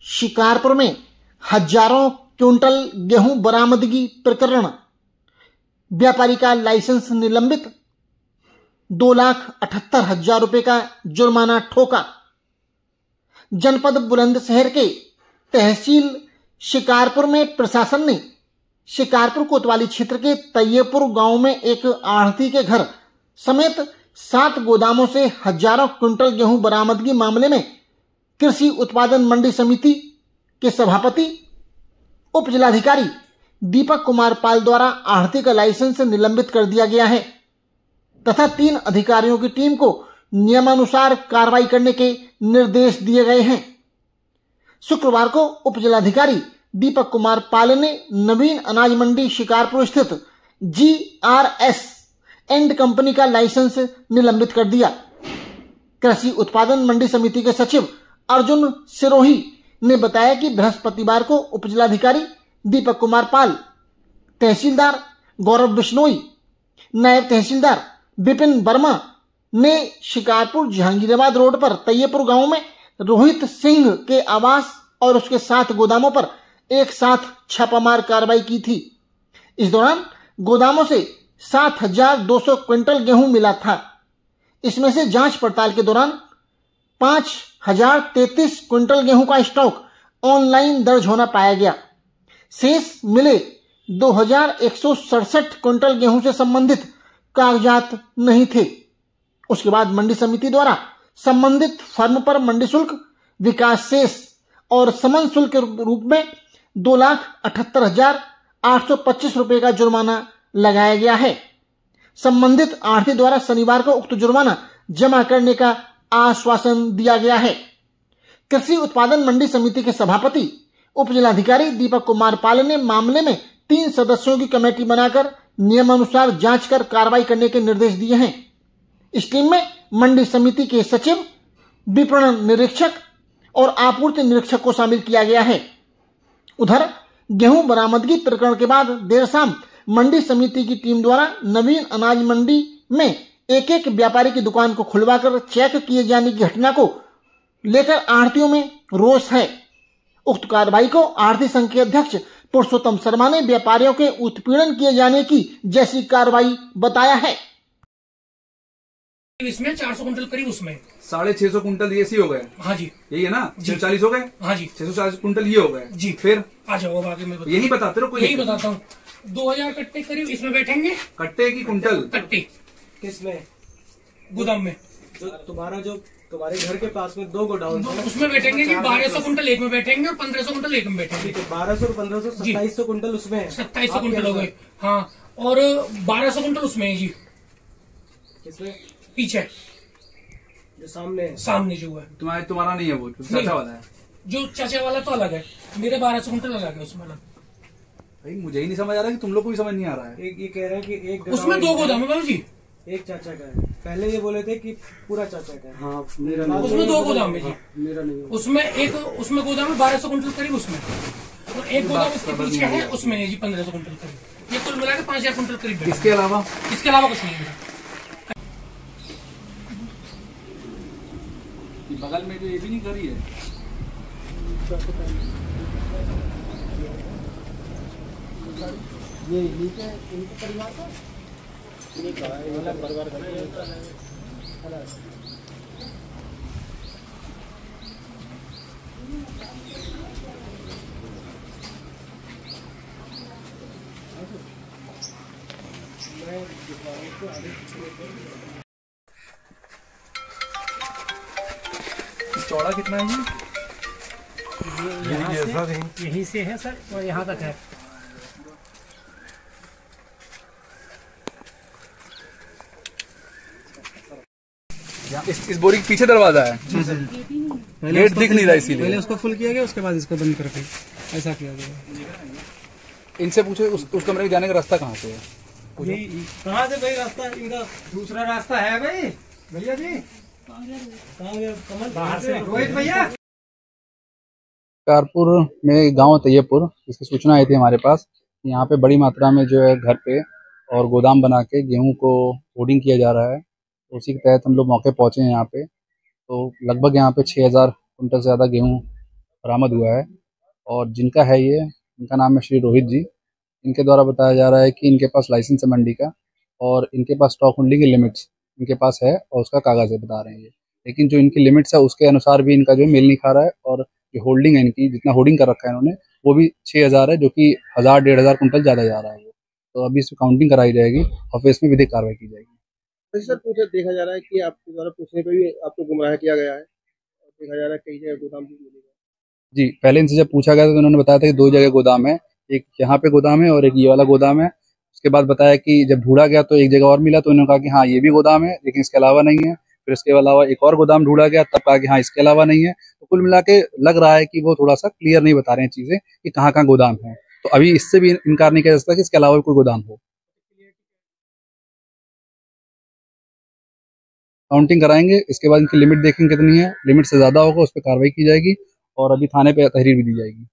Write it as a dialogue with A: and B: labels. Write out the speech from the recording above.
A: शिकारपुर में हजारों क्विंटल गेहूं बरामदगी प्रकरण, व्यापारी का लाइसेंस निलंबित, 2,78,000 रुपए का जुर्माना ठोका। जनपद बुलंदशहर के तहसील शिकारपुर में प्रशासन ने शिकारपुर कोतवाली क्षेत्र के तैयेपुर गांव में एक आढ़ती के घर समेत 7 गोदामों से हजारों क्विंटल गेहूं बरामदगी मामले में कृषि उत्पादन मंडी समिति के सभापति उप जिलाधिकारी दीपक कुमार पाल द्वारा आढ़ती का लाइसेंस निलंबित कर दिया गया है तथा 3 अधिकारियों की टीम को नियमानुसार कार्रवाई करने के निर्देश दिए गए हैं। शुक्रवार को उप जिलाधिकारी दीपक कुमार पाल ने नवीन अनाज मंडी शिकारपुर स्थित GRS एंड कंपनी का लाइसेंस निलंबित कर दिया। कृषि उत्पादन मंडी समिति के सचिव अर्जुन सिरोही ने बताया कि बृहस्पतिवार को उप जिलाधिकारी दीपक कुमार पाल, तहसीलदार गौरव बिश्नोई, नायब तहसीलदार विपिन वर्मा ने शिकारपुर जहांगीराबाद रोड पर तैयेपुर गांव में रोहित सिंह के आवास और उसके 7 गोदामों पर एक साथ छापामार कार्रवाई की थी। इस दौरान गोदामों से 7,200 क्विंटल गेहूं मिला था। इसमें से जांच पड़ताल के दौरान 5,033 क्विंटल गेहूं का स्टॉक ऑनलाइन दर्ज होना पाया गया। शेष मिले 2,167 क्विंटल गेहूं से संबंधित कागजात नहीं थे। उसके बाद मंडी समिति द्वारा संबंधित फर्म पर मंडी शुल्क, विकास शेष और समन शुल्क के रूप में 2,78,825 रुपए का जुर्माना लगाया गया है। संबंधित आढ़ती द्वारा शनिवार को उक्त जुर्माना जमा करने का आश्वासन दिया गया है। कृषि उत्पादन मंडी समिति के सभापति उप जिलाधिकारी दीपक कुमार पाल ने मामले में 3 सदस्यों की कमेटी बनाकर नियमानुसार जांच कर कार्रवाई करने के निर्देश दिए हैं। इस टीम में मंडी समिति के सचिव, विपणन निरीक्षक और आपूर्ति निरीक्षक को शामिल किया गया है। उधर गेहूं बरामदगी प्रकरण के बाद देर शाम मंडी समिति की टीम द्वारा नवीन अनाज मंडी में एक व्यापारी की दुकान को खुलवाकर चेक किए जाने की घटना को लेकर आढ़तियों में रोष है। उक्त कार्रवाई को आढ़ती संघ के अध्यक्ष पुरुषोत्तम शर्मा ने व्यापारियों के उत्पीड़न किए जाने की जैसी कार्रवाई बताया है।
B: इसमें 400 कुंटल करीब, उसमें
C: 650 कुंटल ये सी हो गए।
B: हाँ जी,
C: यही है ना? 640 हो गए।
B: हाँ जी,
C: 640 कुंटल ये हो गए
B: जी।
C: फिर
B: आ जाओ, अब आगे मैं
C: यही बताते रहो।
B: यही बताता हूँ। 2,000 कट्टे करीब इसमें बैठेंगे।
C: कट्टे की कुंटल?
B: कट्टे
D: किसमें?
B: गोदाम में।
D: जो तुम्हारे घर के पास में 2 गोडाउन है,
B: उसमें बैठेंगे जी। 1,200 कुंटल एक में बैठेंगे और 1,500 कुंटल एक में बैठेंगे।
D: ठीक है, 1,200 और 1,500 2700 कुंटल उसमें है।
B: 2700 कुंटल हो गए। हाँ, और 1,200 कुंटल उसमें है जी।
D: किसमें?
B: पीछे
D: जो
B: सामने जो है।
C: तुम्हारा नहीं है, वो चाचा वाला है।
B: जो चाचा वाला तो अलग है, मेरे 1,200 कुंटल अलग है उसमें।
C: भाई मुझे ही नहीं समझ आ रहा कि तुम लोग को भी समझ नहीं आ रहा है।
D: ये कह रहे हैं कि एक
B: उसमें 2 गोदाम है बाबू जी।
D: एक चाचा का है। पहले ये बोले थे कि पूरा चाचा का है। हाँ, मेरा नहीं।
B: उसमें 2 गोदाम है जी।
D: मेरा नहीं।
B: उसमें गोदाम है 1,200 कुंटल करीब उसमें, और एक गोदाम इसके पीछे है, उसमें है जी 1,500 कुंटल करीब। ये कुल मिलाकर 5,000 कुंटल करीब।
C: इसके अलावा
B: कुछ नहीं है।
C: बगल में जो ये भी नहीं करी है।
D: ये नीचे इनके परिवार का परिवार का
C: चौड़ा कितना है जी?
D: यहीं से है सर, और यहाँ तक है।
C: इस बोरी के पीछे दरवाजा है। गेट दिख नहीं रहा, इसीलिए
D: पहले उसको फुल किया गया, उसके बाद इसको बंद करके ऐसा किया गया।
C: इनसे पूछो उस कमरे में जाने का रास्ता कहाँ से है?
D: कहाँ से भाई रास्ता? इनका दूसरा रास्ता है भाई। भैया जी कहाँ गए? बाहर से रोहित भैया।
C: शिकारपुर में गांव तैयेपुर, इसकी सूचना आई थी हमारे पास। यहाँ पे बड़ी मात्रा में जो है घर पे और गोदाम बना के गेहूं को होर्डिंग किया जा रहा है। तो उसी के तहत हम लोग मौके पहुंचे हैं यहाँ पे। तो लगभग यहाँ पे 6,000 कुंटल से ज़्यादा गेहूं बरामद हुआ है। और जिनका है ये, इनका नाम है श्री रोहित जी। इनके द्वारा बताया जा रहा है कि इनके पास लाइसेंस है मंडी का और इनके पास स्टॉक होल्डिंग की लिमिट्स इनके पास है और उसका कागज़ है, बता रहे हैं ये। लेकिन जो इनकी लिमिट्स है उसके अनुसार भी इनका जो है मेल नहीं खा रहा है। और जो होल्डिंग है इनकी, जितना होल्डिंग कर रखा है इन्होंने, वो भी 6000 है, जो कि 1000-1500 कुंटल ज़्यादा जा रहा है वो। तो अभी इसमें काउंटिंग कराई जाएगी और फिर इसमें विधिक कार्रवाई की जाएगी।
E: वैसे सर पूछा देखा जा रहा है कि आपके द्वारा पूछने पे भी आपको गुमराह किया गया है और देखा जा रहा है कई जगह गोदाम भी मिलेगा।
C: जी, पहले इनसे जब पूछा गया तो उन्होंने बताया था कि 2 जगह गोदाम है, एक यहाँ पे गोदाम है और एक ये वाला गोदाम है। उसके बाद बताया कि जब ढूंढा गया तो एक जगह और मिला, तो उन्होंने कहा कि हाँ ये भी गोदाम है लेकिन इसके अलावा नहीं है। फिर इसके अलावा एक और गोदाम ढूंढा गया, तब कहा कि हाँ इसके अलावा नहीं है। तो कुल मिला के लग रहा है कि वो थोड़ा सा क्लियर नहीं बता रहे हैं चीज़ें कि कहाँ कहाँ गोदाम है। तो अभी इससे भी इनकार नहीं किया जा सकता कि इसके अलावा भी कोई गोदाम हो। काउंटिंग कराएंगे, इसके बाद इनकी लिमिट देखेंगे कितनी है, लिमिट से ज़्यादा होगा उस पर कार्रवाई की जाएगी और अभी थाने पे तहरीर भी दी जाएगी।